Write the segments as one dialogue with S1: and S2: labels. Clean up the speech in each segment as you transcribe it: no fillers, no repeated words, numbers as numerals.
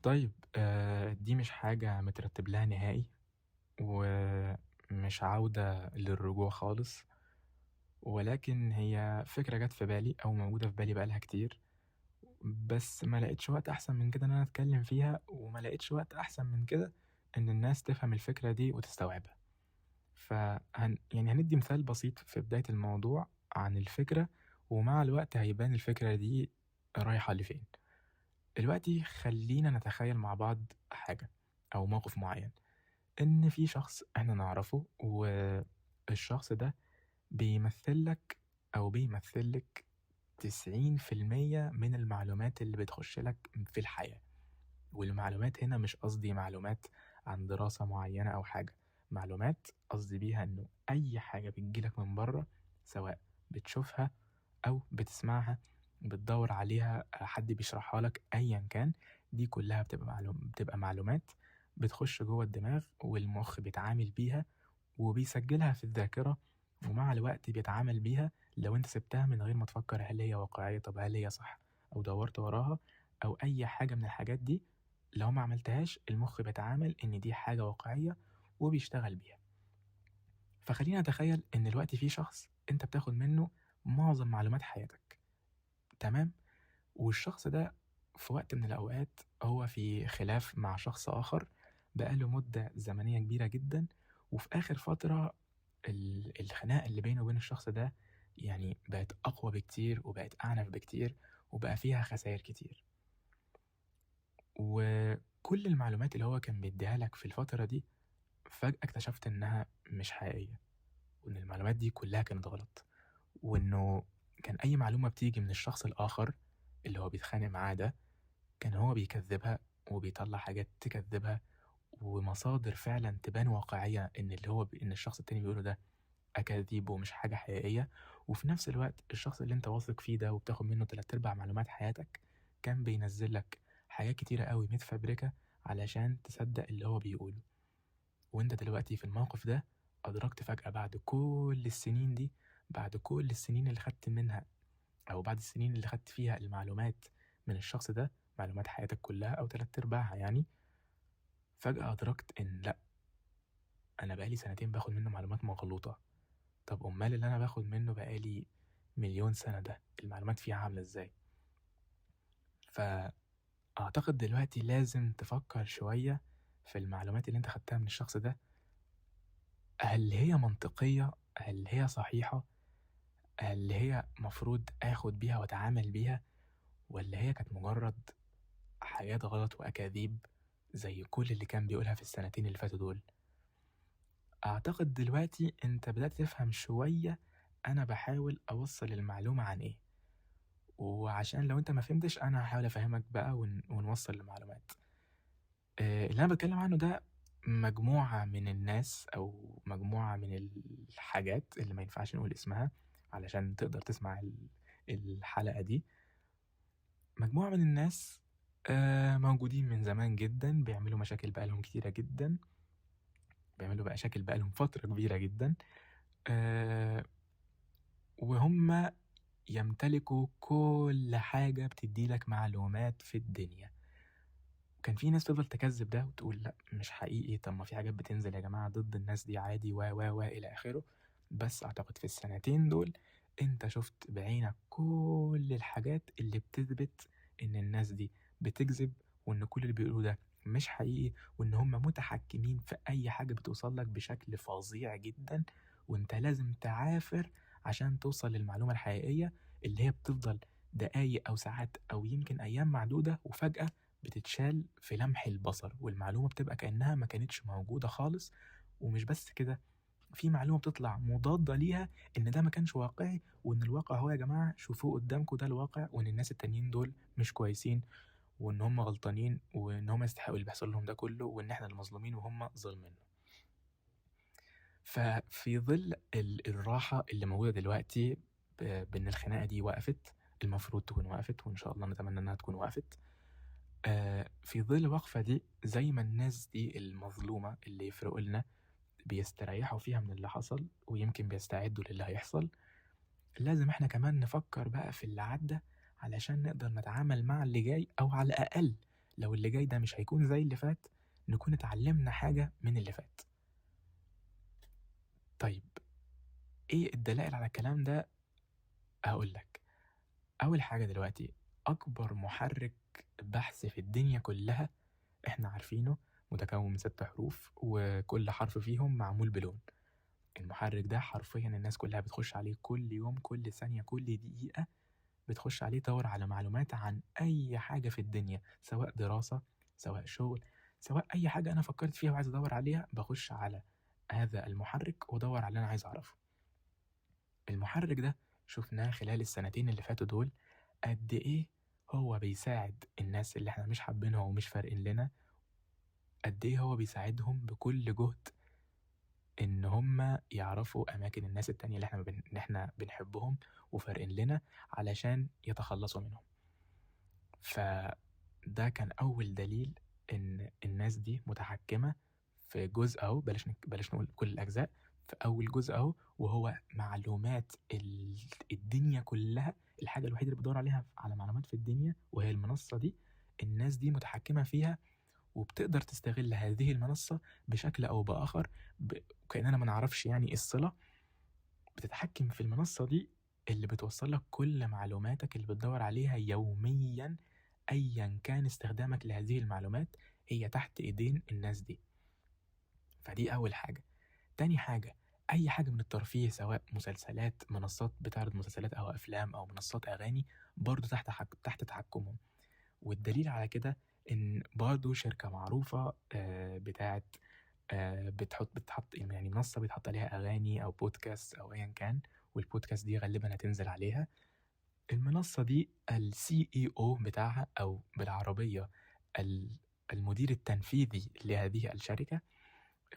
S1: طيب دي مش حاجة مترتّب لها نهائي، ومش عودة للرجوع خالص، ولكن هي فكرة جات في بالي أو موجودة في بالي بقى لها كتير، بس ما لقيتش وقت أحسن من كده إن أنا أتكلّم فيها، وما لقيتش وقت أحسن من كده إن الناس تفهم الفكرة دي وتستوعبها. يعني هندّي مثال بسيط في بداية الموضوع عن الفكرة، ومع الوقت هيبان الفكرة دي رايحة لفين. دلوقتي خلّينا نتخيّل مع بعض حاجة أو موقف معيّن، إن في شخص إحنا نعرفه والشخص ده بيمثّل لك أو بيمثّل لِك 90% من المعلومات اللي بتخُش لك في الحياة، والمعلومات هنا مش قصدي معلومات عن دراسة معيّنة أو حاجة، معلومات قصدي بيها إنه أي حاجة بتيجي لك من برّه سواء بتشوفها أو بتسمعها، بتدوّر عليها، حد بيشرحها لك أيًا كان، دي كلّها بتبقى معلومات بتخُش جوّه الدماغ والمُخ بيتعامل بيها وبيسجّلها في الذاكرة، ومع الوقت بيتعامل بيها لو أنت سِبتها من غير ما تفكّر هل هي واقعية، طَب هل هي صح، أو دوّرت وراها أو أي حاجة من الحاجات دي، لو ما عملتهاش المُخ بيتعامل إن دي حاجة واقعية وبيشتغل بيها. فخلّينا نتخيّل إن دلوقتي في شخص أنت بتاخُد منّه معظم معلومات حياتك، تمام؟ والشخص ده في وقت من الأوقات هو في خلاف مع شخص آخر بقى له مدة زمنية كبيرة جدًا، وفي آخر فترة الخناقة اللي بينه وبين الشخص ده يعني بقت أقوى بكتير، وبقت أعنف بكتير، وبقى فيها خساير كتير. وكل المعلومات اللي هو كان بيدّيها لك في الفترة دي، فجأة اكتشفت إنها مش حقيقية، وإن المعلومات دي كلّها كانت غلط، وإنه كان أي معلومة بتيجي من الشخص الآخر اللي هو بيتخانق معاه ده كان هو بيكذّبها وبيطلّع حاجات تكذّبها، ومصادر فعلًا تبان واقعية إن اللي هو إن الشخص التاني بيقوله ده أكاذيب ومش حاجة حقيقية، وفي نفس الوقت الشخص اللي أنت واثق فيه ده وبتاخد منّه تلات أرباع معلومات حياتك، كان بينزّل لك حاجات كتيرة أوي متفبركة علشان تصدّق اللي هو بيقوله، وأنت دلوقتي في الموقف ده أدركت فجأة بعد كل السنين دي، بعد كل السنين اللي خدت منها أو بعد السنين اللي خدت فيها المعلومات من الشخص ده، معلومات حياتك كلّها أو تلات أرباعها يعني، فجأة أدركت إن لأ، أنا بقى لي سنتين باخد منّه معلومات مغلوطة، طب أُمّال اللي أنا باخد منّه بقى لي مليون سَنة ده، المعلومات فيه عاملة إزاي؟ فأعتقد دلوقتي لازم تفكّر شوية في المعلومات اللي أنت خدتها من الشخص ده، هل هي منطقية، هل هي صحيحة، هل هي مفروض آخد بيها وأتعامل بيها، والّا هي كانت مجرّد حاجات غلط وأكاذيب زي كل اللي كان بيقولها في السنتين اللي فاتوا دول. أعتقد دلوقتي أنت بدأت تفهم شوية أنا باحاول أوصّل المعلومة عن إيه، وعشان لو أنت ما فهمتش أنا هاحاول أفهّمك بقى ونوصّل المعلومات. اللي أنا باتكلّم عنه ده مجموعة من الناس أو مجموعة من الحاجات اللي ما ينفعش نقول اسمها علشان تقدر تسمع الحلقة دي، مجموعة من الناس موجودين من زمان جدًا، بيعملوا مشاكل بقى لهم كتيرة جدًا، بيعملوا مشاكل بقى لهم فترة كبيرة جدًا، آآ وهُم يمتلكوا كل حاجة بتدّي لك معلومات في الدنيا، وكان في ناس تفضل تكذّب ده وتقول لأ مش حقيقي، طب ما في حاجات بتنزل يا جماعة ضد الناس دي عادي و إلى آخره، بس أعتقد في السنتين دول أنت شُفت بعينك كل الحاجات اللي بتثبت إن الناس دي بتكذب، وإن كل اللي بيقولوه ده مش حقيقي، وإن هُم متحكمين في أي حاجة بتوصل لك بشكل فظيع جدًا، وأنت لازم تعافر عشان توصل للمعلومة الحقيقية اللي هي بتفضل دقايق أو ساعات أو يمكن أيام معدودة وفجأة بتتشال في لمح البصر، والمعلومة بتبقى كأنها ما كانتش موجودة خالص، ومش بس كده، في معلومة بتطلع مضادة ليها إن ده ما كانش واقعي، وإن الواقع أهو يا جماعة شوفوه قدامكم ده الواقع، وإن الناس التانيين دول مش كويسين، وإن هم غلطانين، وإن هم يستحقوا اللي بيحصل لهم ده كله، وإن إحنا المظلومين وهم ظالميننا. ففي ظل الراحة اللي موجودة دلوقتي بإن الخناقة دي وقفت، المفروض تكون وقفت وإن شاء الله نتمنى إنها تكون وقفت. في ظل الوقفة دي زي ما الناس دي المظلومة اللي يفرقوا لنا بيستريحوا فيها من اللي حصل ويمكن بيستعدوا للي هيحصل، لازم إحنا كمان نفكّر بقى في اللي عدّى علشان نقدر نتعامل مع اللي جاي أو على الأقل لو اللي جاي ده مش هيكون زي اللي فات نكون اتعلمنا حاجة من اللي فات. طيب ايه الدلائل على الكلام ده؟ هقول لك. اول حاجة دلوقتي، اكبر محرك بحث في الدنيا كلها احنا عارفينه متكون من 6 حروف، وكل حرف فيهم معمول بلون. المحرك ده حرفيا الناس كلها بتخش عليه كل يوم، كل ثانية، كل دقيقة بتخش عليه تدور على معلومات عن أي حاجة في الدنيا، سواء دراسة، سواء شغل، سواء أي حاجة أنا فكرت فيها وعايز أدور عليها، بخش على هذا المحرك وأدور على اللي أنا عايز أعرفه. المحرك ده شفناه خلال السنتين اللي فاتوا دول قد إيه هو بيساعد الناس اللي احنا مش حابينها ومش فارقين لنا، قد إيه هو بيساعدهم بكل جهد إن هم يعرفوا أماكن الناس التانية اللي احنا بنحبهم وفارقين لنا علشان يتخلصوا منهم. فده كان أول دليل إن الناس دي متحكمة في جزء أهو، بلاش نقول كل الأجزاء، في أول جزء أهو، وهو معلومات الدنيا كلها. الحاجة الوحيدة اللي بدور عليها على معلومات في الدنيا وهي المنصة دي، الناس دي متحكمة فيها وبتقدر تستغل هذه المنصة بشكل أو بآخر، كأننا ما نعرفش يعني إيه الصلة. بتتحكم في المنصة دي اللي بتوصل لك كل معلوماتك اللي بتدور عليها يوميا، أيا كان استخدامك لهذه المعلومات هي تحت إيدين الناس دي. فدي أول حاجة. تاني حاجة، أي حاجة من الترفيه سواء مسلسلات، منصات بتعرض مسلسلات أو أفلام أو منصات أغاني، برضو تحت تحكمهم. والدليل على كده إن برضو شركة معروفة بتاعت بتحط يعني منصة بيتحط عليها أغاني أو بودكاست أو أيا كان، والبودكاست دي غالبا هتنزل عليها. المنصة دي ال CEO بتاعها، أو بالعربية المدير التنفيذي لهذه الشركة،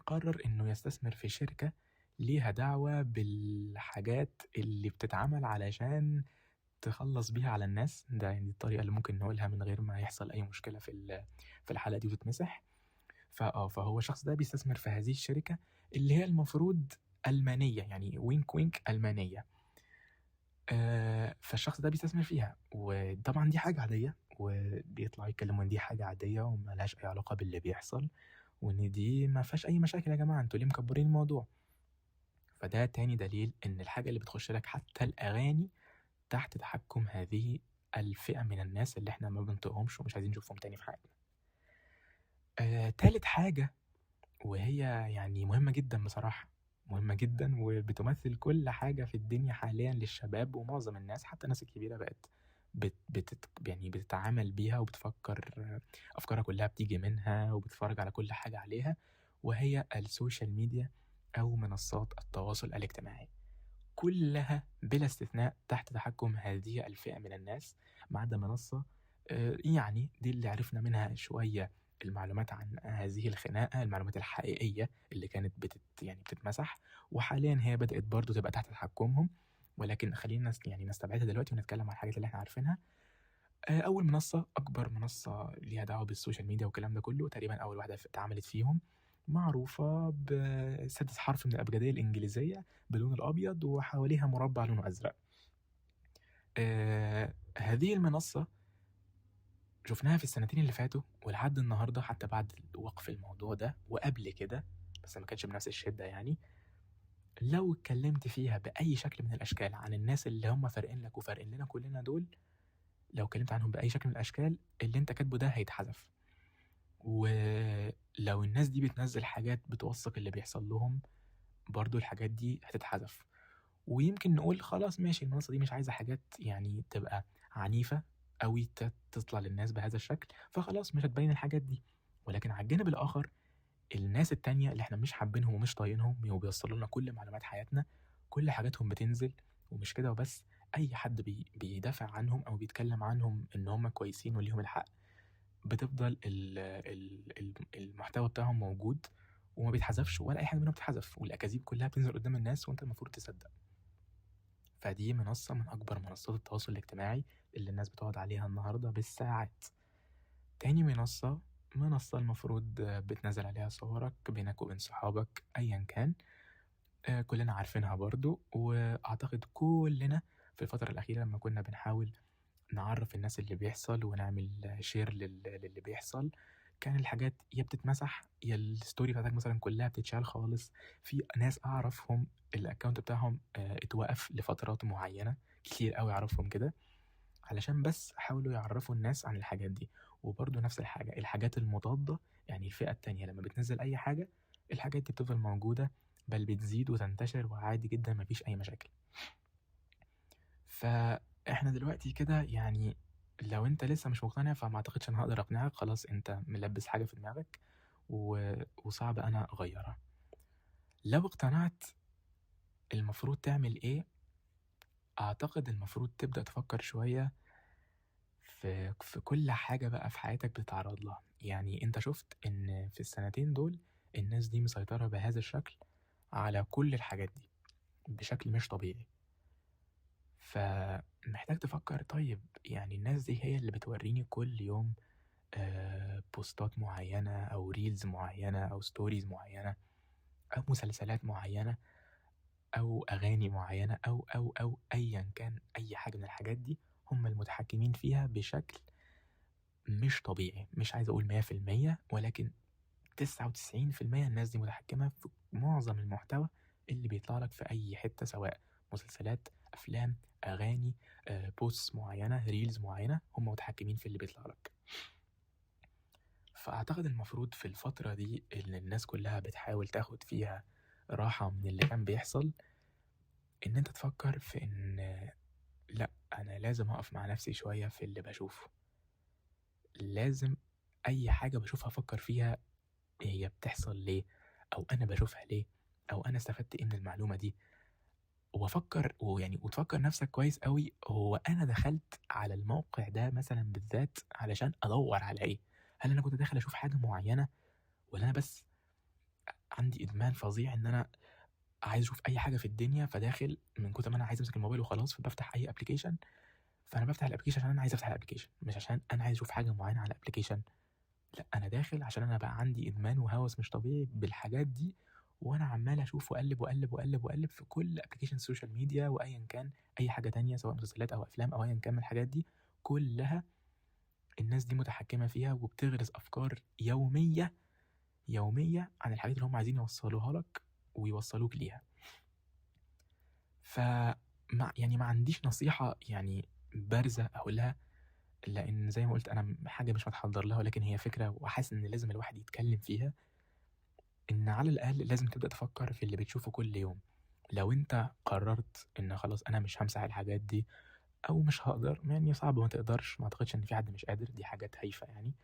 S1: قرر إنه يستثمر في شركة ليها دعوة بالحاجات اللي بتتعمل علشان تخلص بيها على الناس. ده يعني الطريقة اللي ممكن نقولها من غير ما يحصل أي مشكلة في الحلقة دي وتتمسح. فهو الشخص ده بيستثمر في هذه الشركة اللي هي المفروض ألمانية، يعني وينك وينك ألمانية. فالشخص ده بيستثمر فيها، وطبعا دي حاجة عادية، وبيطلعوا يتكلموا ان دي حاجة عادية وملهاش اي علاقة باللي بيحصل، وان دي ما فيهاش اي مشاكل. يا جماعة انتوا ليه مكبرين الموضوع؟ فده تاني دليل ان الحاجة اللي بتخش لك حتى الأغاني تحت تحكم هذه الفئة من الناس اللي احنا ما بنطقهمش ومش عايزين نشوفهم تاني في حياتنا. تالت حاجة، وهي يعني مهمة جدا بصراحة، مهمة جدا وبتمثل كل حاجة في الدنيا حاليا للشباب ومعظم الناس، حتى الناس الكبيرة بقت يعني بتتعامل بيها وبتفكر، أفكارها كلها بتيجي منها وبتتفرج على كل حاجة عليها، وهي السوشيال ميديا أو منصات التواصل الاجتماعي. كلها بلا استثناء تحت تحكم هذه الفئة من الناس، ما عدا منصة يعني دي اللي عرفنا منها شوية المعلومات عن هذه الخناقة، المعلومات الحقيقية اللي كانت يعني بتتمسح، وحاليا هي بدأت برضو تبقى تحت تحكمهم. ولكن خلينا يعني نستبعدها دلوقتي ونتكلم عن الحاجات اللي احنا عارفينها. أول منصة، أكبر منصة ليها دعوة بالسوشيال ميديا والكلام ده كله، تقريبا أول واحدة اتعملت فيهم، معروفة بسادس حرف من الأبجدية الإنجليزية باللون الأبيض وحواليها مربع لونه أزرق. هذه المنصة شفناها في السنتين اللي فاتوا ولحد النهاردة، حتى بعد وقف الموضوع ده وقبل كده، بس ما كانش بنفس الشدة يعني. لو اتكلمت فيها بأي شكل من الأشكال عن الناس اللي هم فارقين لك وفارقين لنا كلنا دول، لو اتكلمت عنهم بأي شكل من الأشكال، اللي انت كاتبه ده هيتحذف. ولو الناس دي بتنزل حاجات بتوثق اللي بيحصل لهم، برضو الحاجات دي هتتحذف. ويمكن نقول خلاص ماشي، المنصة دي مش عايزة حاجات يعني تبقى عنيفة أوي تطلع للناس بهذا الشكل، فخلاص مش هتبين الحاجات دي. ولكن على الجانب الآخر، الناس التانية اللي احنا مش حابينهم ومش طايقينهم وبيوصلوا لنا كل معلومات حياتنا، كل حاجاتهم بتنزل. ومش كده وبس، أي حد بيدافع عنهم أو بيتكلم عنهم إن هم كويسين وليهم الحق، بتفضل المحتوى بتاعهم موجود وما بيتحذفش، ولا أي حاجة منهم بتتحذف، والأكاذيب كلها بتنزل قدام الناس وأنت المفروض تصدق. فدي منصة من أكبر منصات التواصل الاجتماعي اللي الناس بتقعد عليها النهاردة بالساعات. تاني منصة المفروض بتنزل عليها صورك بينك وبين صحابك أيا كان، كلنا عارفينها برضو. وأعتقد كلنا في الفترة الأخيرة لما كنا بنحاول نعرّف الناس اللي بيحصل ونعمل share للي بيحصل، كان الحاجات يا بتتمسح يا الstory بتاعتك مثلًا كلّها بتتشال خالص. في ناس أعرفهم الaccount بتاعهم اتوقف لفترات معيّنة، كتير أوي أعرفهم كده، علشان بس حاولوا يعرّفوا الناس عن الحاجات دي. وبرضه نفس الحاجة، الحاجات المضادة، يعني الفئة التانية لمّا بتنزّل أي حاجة، الحاجات دي بتفضل موجودة، بل بتزيد وتنتشر وعادي جدًا ما فيش أي مشاكل. فإحنا دلوقتي كده يعني لو أنت لسه مش مقتنع فما أعتقدش أنا هاقدر أقنعك، خلاص أنت ملبّس حاجة في دماغك وصعب أنا أغيّرها. لو اقتنعت المفروض تعمل إيه؟ أعتقد المفروض تبدأ تفكّر شوية في كل حاجة بقى في حياتك بتتعرّض لها. يعني أنت شُفت إن في السنتين دول الناس دي مسيطرة بهذا الشكل على كل الحاجات دي بشكل مش طبيعي. فمحتاج تفكّر طيب يعني الناس دي هي اللي بتورّيني كل يوم بوستات معيّنة أو reels معيّنة أو stories معيّنة أو مسلسلات معيّنة أو أغاني معيّنة أو أيًا كان أي حاجة من الحاجات دي، هم المتحكمين فيها بشكل مش طبيعي. مش عايز أقول 100% ولكن 99% الناس دي متحكمة في معظم المحتوى اللي بيطلع لك في أي حتة، سواء مسلسلات، أفلام، أغاني، posts معيّنة، reels معيّنة، هم متحكمين في اللي بيطلع لك. فأعتقد المفروض في الفترة دي اللي الناس كلّها بتحاول تاخد فيها راحة من اللي كان بيحصل، إن أنت تفكّر في إن لأ، أنا لازم أقف مع نفسي شوية في اللي باشوفه. لازم أي حاجة باشوفها أفكّر فيها هي بتحصل ليه، أو أنا باشوفها ليه، أو أنا استفدت إيه من المعلومة دي. وأفكّر ويعني وتفكّر نفسك كويس أوي، هو أنا دخلت على الموقع ده مثلًا بالذات علشان أدوّر على إيه؟ هل أنا كنت داخل أشوف حاجة معيّنة والّا أنا بس عندي إدمان فظيع إن أنا عايز أشوف أي حاجة في الدنيا، فداخل من كتر ما أنا عايز أمسك الموبايل وخلاص، فبافتح أي application، فأنا بافتح الapplication عشان أنا عايز أفتح الapplication، مش عشان أنا عايز أشوف حاجة معيّنة على الapplication. لأ، أنا داخل عشان أنا بقى عندي إدمان وهوس مش طبيعي بالحاجات دي، وأنا عمّال أشوف وأقلِّب، وأقلِّب، وأقلِّب، وأقلِّب في كل application social media وأيًا كان أي حاجة تانية سواء مسلسلات أو أفلام أو أيًا كان من الحاجات دي، كلّها الناس دي متحكمة فيها وبتغرس أفكار يومية، يومية عن الحاجات اللي هم عايزين يوصّلوها لك ويوصّلوك ليها. يعني ما عنديش نصيحة يعني بارزة أقولها، لإن زي ما قُلت أنا حاجة مش متحضّر لها، ولكن هي فكرة وحاسس إن لازم الواحد يتكلّم فيها، إن على الأقل لازم تبدأ تفكّر في اللي بتشوفه كل يوم. لو أنت قررت إن خلاص أنا مش هامسح الحاجات دي أو مش هاقدر، يعني صعب ما تقدرش، ما أعتقدش إن في حد مش قادر، دي حاجات هايفة يعني.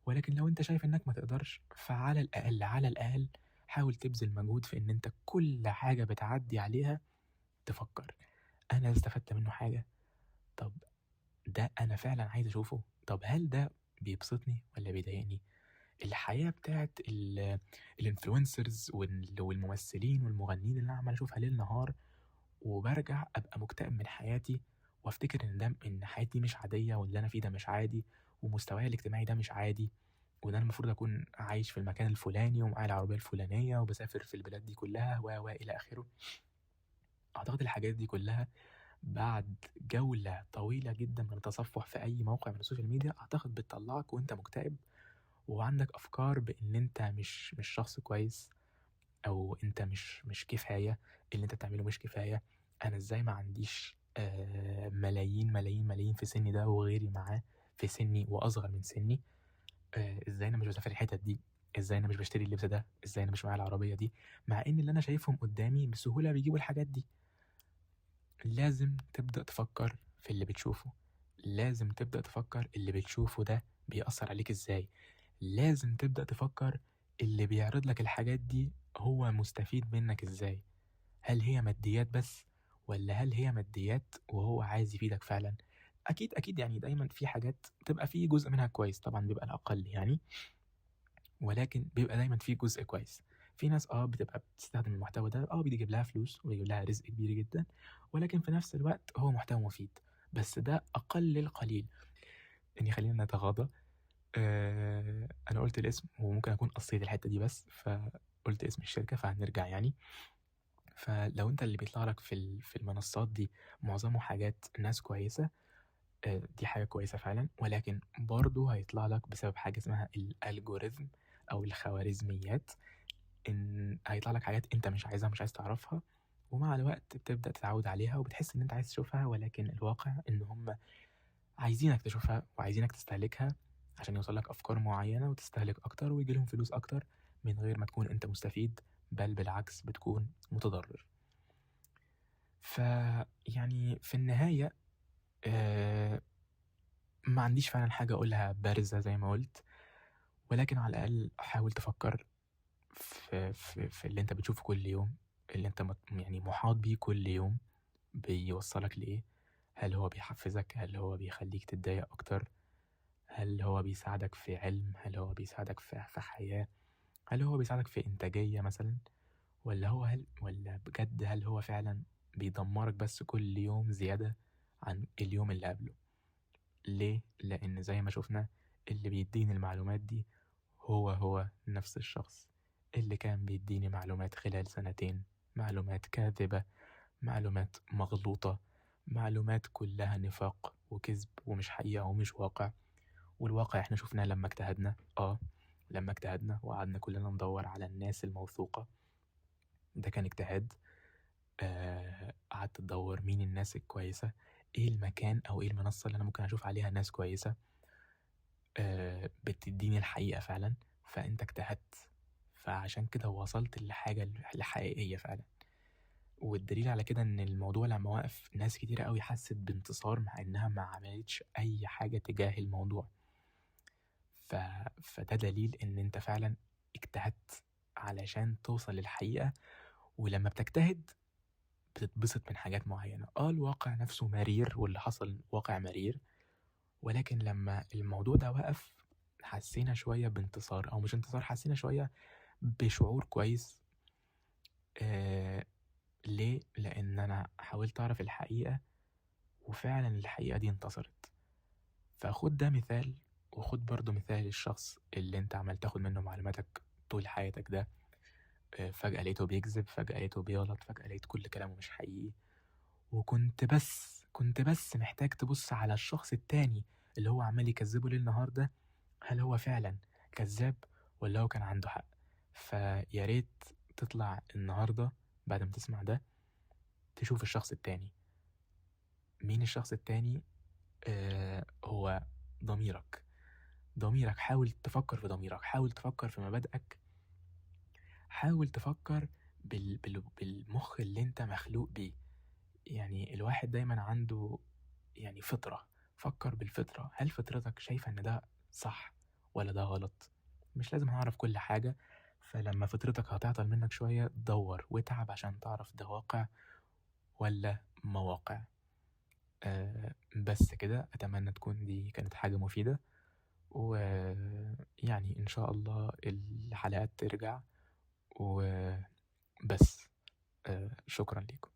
S1: ولكن لو أنت شايف إنك ما تقدرش، فعلى الأقل، على الأقل حاول تبذل مجهود في إن أنت كل حاجة بتعدّي عليها تفكّر، أنا استفدت منّه حاجة؟ طب ده أنا فعلًا عايز أشوفه؟ طب هل ده بيبسطني والّا بيضايقني؟ الحياة بتاعة الinfluencers والممثلين والمغنيين اللي أنا عمّال أشوفها ليل نهار، وبارجع أبقى مكتئب من حياتي، وافتكر إن حياتي مش عادية، واللي أنا فيه ده مش عادي، ومستواي الاجتماعي ده مش عادي، وإن أنا المفروض أكون عايش في المكان الفلاني، ومعايا العربية الفلانية، وباسافر في البلاد دي كلها إلى آخره. أعتقد الحاجات دي كلها بعد جولة طويلة جدًا من التصفح في أي موقع من السوشيال ميديا، أعتقد بتطلّعك وأنت مكتئب، وعندك أفكار بإن أنت مش شخص كويس، أو أنت مش كفاية، اللي أنت بتعمله مش كفاية. أنا إزاي ما عنديش ملايين، ملايين، ملايين في سني ده وغيري معاه في سني وأصغر من سني، إزاي أنا مش باسافر الحتت دي، إزاي أنا مش باشتري اللبس ده، إزاي أنا مش معايا العربية دي، مع إن اللي أنا شايفهم قدّامي بسهولة بيجيبوا الحاجات دي. لازم تبدأ تفكّر في اللي بتشوفه، لازم تبدأ تفكّر اللي بتشوفه ده بيأثّر عليك إزاي، لازم تبدأ تفكّر اللي بيعرض لك الحاجات دي هو مستفيد منّك إزاي، هل هي ماديات بس والّا هل هي ماديات وهو عايز يفيدك فعلًا؟ أكيد، أكيد يعني دايمًا في حاجات بتبقى في جزء منها كويس، طبعًا بيبقى الأقل يعني، ولكن بيبقى دايمًا في جزء كويس. في ناس بتبقى بتستخدم المحتوى ده بيجيب لها فلوس وبيجيب لها رزق كبير جدًا، ولكن في نفس الوقت هو محتوى مفيد، بس ده أقل القليل. يعني خلّينا نتغاضى، أنا قُلت الاسم وممكن أكون قصّيت الحتّة دي بس، فقُلت اسم الشركة فهنرجع يعني. فلو أنت اللي بيطلع لك في المنصات دي معظمه حاجات ناس كويسة، دي حاجة كويسة فعلًا، ولكن برضه هيطلع لك بسبب حاجة اسمها الalgorithm أو الخوارزميات، إن هيطلع لك حاجات أنت مش عايزها، مش عايز تعرفها، ومع الوقت بتبدأ تتعود عليها وبتحس إن أنت عايز تشوفها، ولكن الواقع إن هم عايزينك تشوفها وعايزينك تستهلكها عشان يوصل لك أفكار معينة وتستهلك أكتر وييجي لهم فلوس أكتر من غير ما تكون أنت مستفيد، بل بالعكس بتكون متضرر. فيعني في النهاية آآ ما عنديش فعلًا حاجة أقولها بارزة زي ما قُلت، ولكن على الأقل حاول تفكّر في اللي أنت بتشوفه كل يوم، اللي أنت يعني مُحاط بيه كل يوم، بيوصّلك لإيه؟ هل هو بيحفّزك؟ هل هو بيخلّيك تتضايق أكتر؟ هل هو بيساعدك في علم؟ هل هو بيساعدك في حياة؟ هل هو بيساعدك في إنتاجية مثلًا؟ والّا بجد هل هو فعلًا بيدمّرك بس كل يوم زيادة عن اليوم اللي قبله؟ ليه؟ لإن زي ما شُفنا اللي بيدّيني المعلومات دي هو نفس الشخص اللي كان بيدّيني معلومات خلال سنتين، معلومات كاذبة، معلومات مغلوطة، معلومات كلّها نفاق وكذب ومش حقيقة ومش واقع، والواقع إحنا شُفناه لمّا اجتهدنا، لمّا اجتهدنا وقعدنا كلّنا ندوّر على الناس الموثوقة، ده كان اجتهاد. قعدت تدوّر مين الناس الكويسة، إيه المكان أو إيه المنصة اللي أنا ممكن أشوف عليها ناس كويسة، بتدّيني الحقيقة فعلًا، فأنت اجتهدت، فعشان كده وصلت لحاجة حقيقية فعلًا، والدليل على كده إن الموضوع لمّا وقف ناس كتيرة أوي حسّت بانتصار مع إنها ما عملتش أي حاجة تجاه الموضوع، ف فده دليل إن أنت فعلًا اجتهدت علشان توصل للحقيقة، ولمّا بتجتهد بتتبسط من حاجات معيّنة، الواقع نفسه مرير واللي حصل واقع مرير، ولكن لمّا الموضوع ده وقف حسّينا شوية بانتصار أو مش انتصار، حسّينا شوية بشعور كويس. آآ ليه؟ لإن أنا حاولت أعرف الحقيقة وفعلًا الحقيقة دي انتصرت. فخُد ده مثال وخُد برضه مثال الشخص اللي أنت عمّال تاخد منّه معلوماتك طول حياتك ده، فجأة لقيته بيكذب، فجأة لقيته بيغلط، فجأة لقيت كل كلامه مش حقيقي. كنت بس محتاج تبُص على الشخص التاني اللي هو عمّال يكذّبه ليل نهار ده، هل هو فعلًا كذّاب والّا هو كان عنده حق؟ فيا ريت تطلع النهارده بعد ما تسمع ده، تشوف الشخص التاني. مين الشخص التاني؟ هو ضميرك. ضميرك، حاول تفكّر في ضميرك، حاول تفكّر في مبادئك، حاول تفكّر بالمُخ اللي أنت مخلوق بيه. يعني الواحد دايمًا عنده يعني فطرة، فكّر بالفطرة، هل فطرتك شايفة إن ده صح والّا ده غلط؟ مش لازم هنعرف كل حاجة، فلمّا فطرتك هتعطل منّك شوية دَوّر واتعب عشان تعرف ده واقع والّا مواقع. بس كده، أتمنى تكون دي كانت حاجة مفيدة، ويعني إن شاء الله الحلقات ترجع وبس. شكرًا ليكم.